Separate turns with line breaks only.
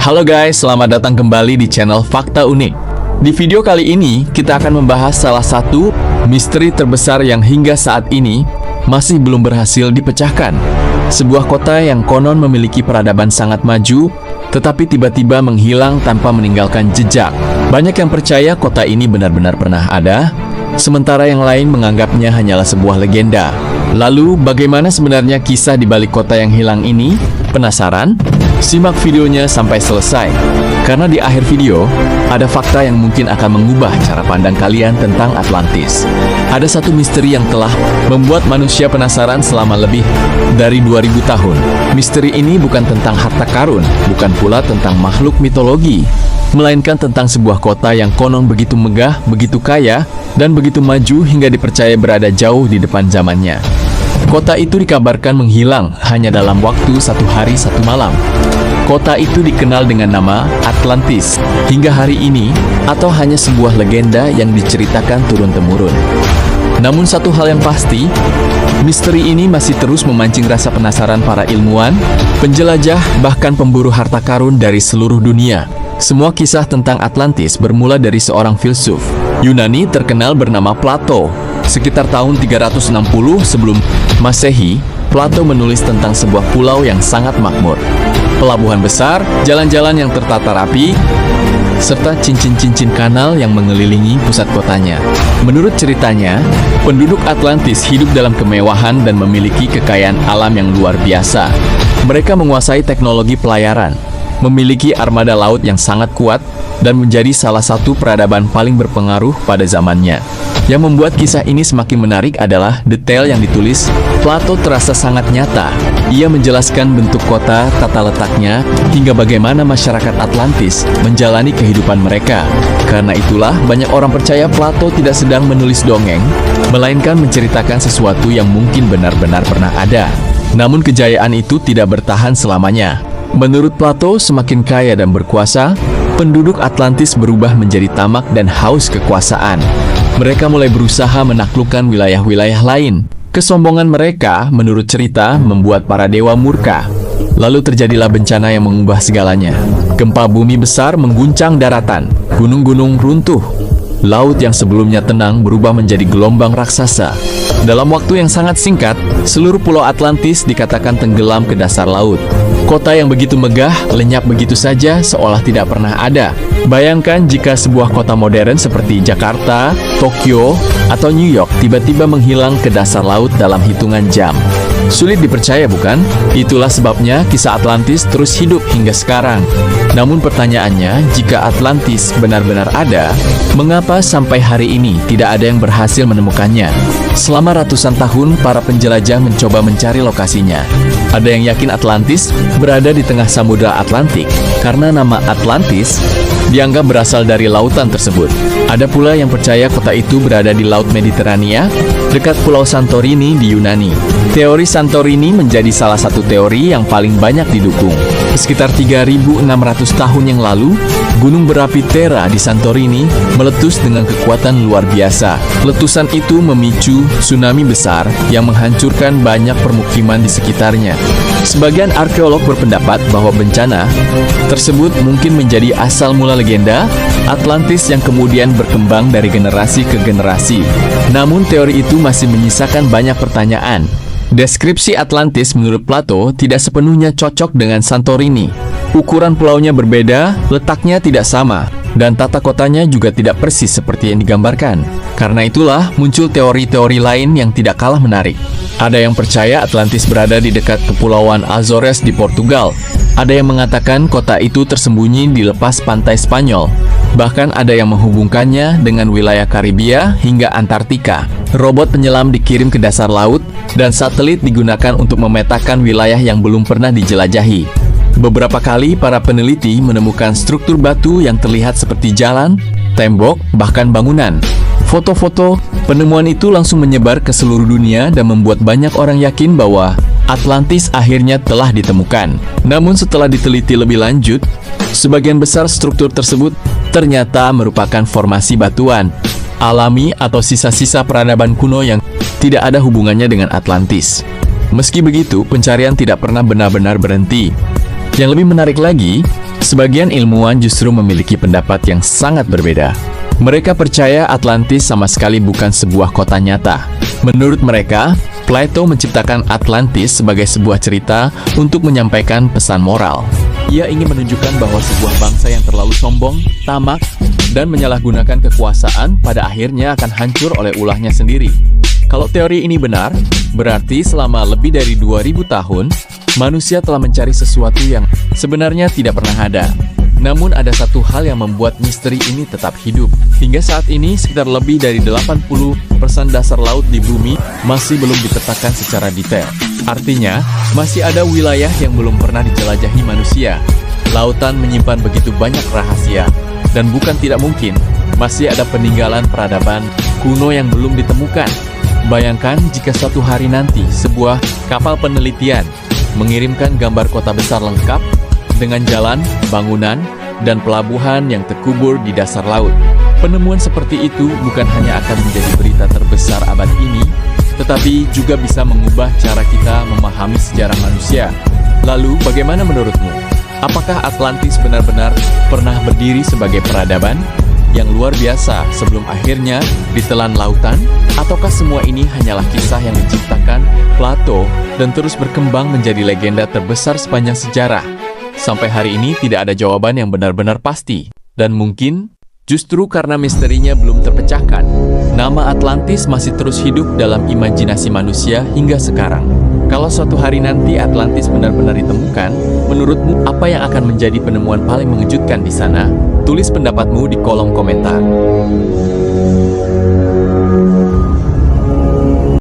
Halo guys, selamat datang kembali di channel Fakta Unik. Di video kali ini, kita akan membahas salah satu misteri terbesar yang hingga saat ini masih belum berhasil dipecahkan. Sebuah kota yang konon memiliki peradaban sangat maju, tetapi tiba-tiba menghilang tanpa meninggalkan jejak. Banyak yang percaya kota ini benar-benar pernah ada, sementara yang lain menganggapnya hanyalah sebuah legenda. Lalu, bagaimana sebenarnya kisah di balik kota yang hilang ini? Penasaran? Simak videonya sampai selesai, karena di akhir video, ada fakta yang mungkin akan mengubah cara pandang kalian tentang Atlantis. Ada satu misteri yang telah membuat manusia penasaran selama lebih dari 2000 tahun. Misteri ini bukan tentang harta karun, bukan pula tentang makhluk mitologi, melainkan tentang sebuah kota yang konon begitu megah, begitu kaya, dan begitu maju hingga dipercaya berada jauh di depan zamannya. Kota itu dikabarkan menghilang hanya dalam waktu 1 hari 1 malam. Kota itu dikenal dengan nama Atlantis hingga hari ini, atau hanya sebuah legenda yang diceritakan turun-temurun. Namun satu hal yang pasti, misteri ini masih terus memancing rasa penasaran para ilmuwan, penjelajah, bahkan pemburu harta karun dari seluruh dunia. Semua kisah tentang Atlantis bermula dari seorang filsuf Yunani terkenal bernama Plato. Sekitar tahun 360 sebelum Masehi, Plato menulis tentang sebuah pulau yang sangat makmur. Pelabuhan besar, jalan-jalan yang tertata rapi, serta cincin-cincin kanal yang mengelilingi pusat kotanya. Menurut ceritanya, penduduk Atlantis hidup dalam kemewahan dan memiliki kekayaan alam yang luar biasa. Mereka menguasai teknologi pelayaran, memiliki armada laut yang sangat kuat, dan menjadi salah satu peradaban paling berpengaruh pada zamannya. Yang membuat kisah ini semakin menarik adalah detail yang ditulis. Plato terasa sangat nyata. Ia menjelaskan bentuk kota, tata letaknya, hingga bagaimana masyarakat Atlantis menjalani kehidupan mereka. Karena itulah, banyak orang percaya Plato tidak sedang menulis dongeng, melainkan menceritakan sesuatu yang mungkin benar-benar pernah ada. Namun kejayaan itu tidak bertahan selamanya. Menurut Plato, semakin kaya dan berkuasa, penduduk Atlantis berubah menjadi tamak dan haus kekuasaan. Mereka mulai berusaha menaklukkan wilayah-wilayah lain. Kesombongan mereka, menurut cerita, membuat para dewa murka. Lalu terjadilah bencana yang mengubah segalanya. Gempa bumi besar mengguncang daratan, gunung-gunung runtuh. Laut yang sebelumnya tenang berubah menjadi gelombang raksasa. Dalam waktu yang sangat singkat, seluruh pulau Atlantis dikatakan tenggelam ke dasar laut. Kota yang begitu megah, lenyap begitu saja seolah tidak pernah ada. Bayangkan jika sebuah kota modern seperti Jakarta, Tokyo, atau New York tiba-tiba menghilang ke dasar laut dalam hitungan jam. Sulit dipercaya bukan? Itulah sebabnya kisah Atlantis terus hidup hingga sekarang. Namun pertanyaannya, jika Atlantis benar-benar ada, mengapa sampai hari ini tidak ada yang berhasil menemukannya? Selama ratusan tahun, para penjelajah mencoba mencari lokasinya. Ada yang yakin Atlantis berada di tengah Samudra Atlantik, karena nama Atlantis dianggap berasal dari lautan tersebut. Ada pula yang percaya kota itu berada di Laut Mediterania, dekat Pulau Santorini di Yunani. Teori Santorini menjadi salah satu teori yang paling banyak didukung. Sekitar 3.600 tahun yang lalu, gunung berapi Thera di Santorini meletus dengan kekuatan luar biasa. Letusan itu memicu tsunami besar yang menghancurkan banyak permukiman di sekitarnya. Sebagian arkeolog berpendapat bahwa bencana tersebut mungkin menjadi asal mula legenda Atlantis yang kemudian berkembang dari generasi ke generasi. Namun teori itu masih menyisakan banyak pertanyaan. Deskripsi Atlantis menurut Plato tidak sepenuhnya cocok dengan Santorini. Ukuran pulaunya berbeda, letaknya tidak sama, dan tata kotanya juga tidak persis seperti yang digambarkan. Karena itulah muncul teori-teori lain yang tidak kalah menarik. Ada yang percaya Atlantis berada di dekat Kepulauan Azores di Portugal. Ada yang mengatakan kota itu tersembunyi di lepas pantai Spanyol. Bahkan ada yang menghubungkannya dengan wilayah Karibia hingga Antartika. Robot penyelam dikirim ke dasar laut, dan satelit digunakan untuk memetakan wilayah yang belum pernah dijelajahi. Beberapa kali para peneliti menemukan struktur batu yang terlihat seperti jalan, tembok, bahkan bangunan. Foto-foto penemuan itu langsung menyebar ke seluruh dunia dan membuat banyak orang yakin bahwa Atlantis akhirnya telah ditemukan. Namun setelah diteliti lebih lanjut, sebagian besar struktur tersebut ternyata merupakan formasi batuan alami atau sisa-sisa peradaban kuno yang tidak ada hubungannya dengan Atlantis. Meski begitu, pencarian tidak pernah benar-benar berhenti. Yang lebih menarik lagi, Sebagian ilmuwan justru memiliki pendapat yang sangat berbeda. Mereka percaya Atlantis sama sekali bukan sebuah kota nyata. Menurut mereka, Plato menciptakan Atlantis sebagai sebuah cerita untuk menyampaikan pesan moral. Ia ingin menunjukkan bahwa sebuah bangsa yang terlalu sombong, tamak, dan menyalahgunakan kekuasaan pada akhirnya akan hancur oleh ulahnya sendiri. Kalau teori ini benar, berarti selama lebih dari 2000 tahun, manusia telah mencari sesuatu yang sebenarnya tidak pernah ada. Namun ada satu hal yang membuat misteri ini tetap hidup. Hingga saat ini, sekitar lebih dari 80% dasar laut di bumi masih belum dipetakan secara detail. Artinya, masih ada wilayah yang belum pernah dijelajahi manusia. Lautan menyimpan begitu banyak rahasia. Dan bukan tidak mungkin, masih ada peninggalan peradaban kuno yang belum ditemukan. Bayangkan jika suatu hari nanti sebuah kapal penelitian mengirimkan gambar kota besar lengkap dengan jalan, bangunan, dan pelabuhan yang terkubur di dasar laut. Penemuan seperti itu bukan hanya akan menjadi berita terbesar abad ini, tetapi juga bisa mengubah cara kita memahami sejarah manusia. Lalu, bagaimana menurutmu? Apakah Atlantis benar-benar pernah berdiri sebagai peradaban yang luar biasa sebelum akhirnya ditelan lautan? Ataukah semua ini hanyalah kisah yang diciptakan Plato dan terus berkembang menjadi legenda terbesar sepanjang sejarah? Sampai hari ini tidak ada jawaban yang benar-benar pasti. Dan mungkin justru karena misterinya belum terpecahkan, nama Atlantis masih terus hidup dalam imajinasi manusia hingga sekarang. Kalau suatu hari nanti Atlantis benar-benar ditemukan, menurutmu apa yang akan menjadi penemuan paling mengejutkan di sana? Tulis pendapatmu di kolom komentar.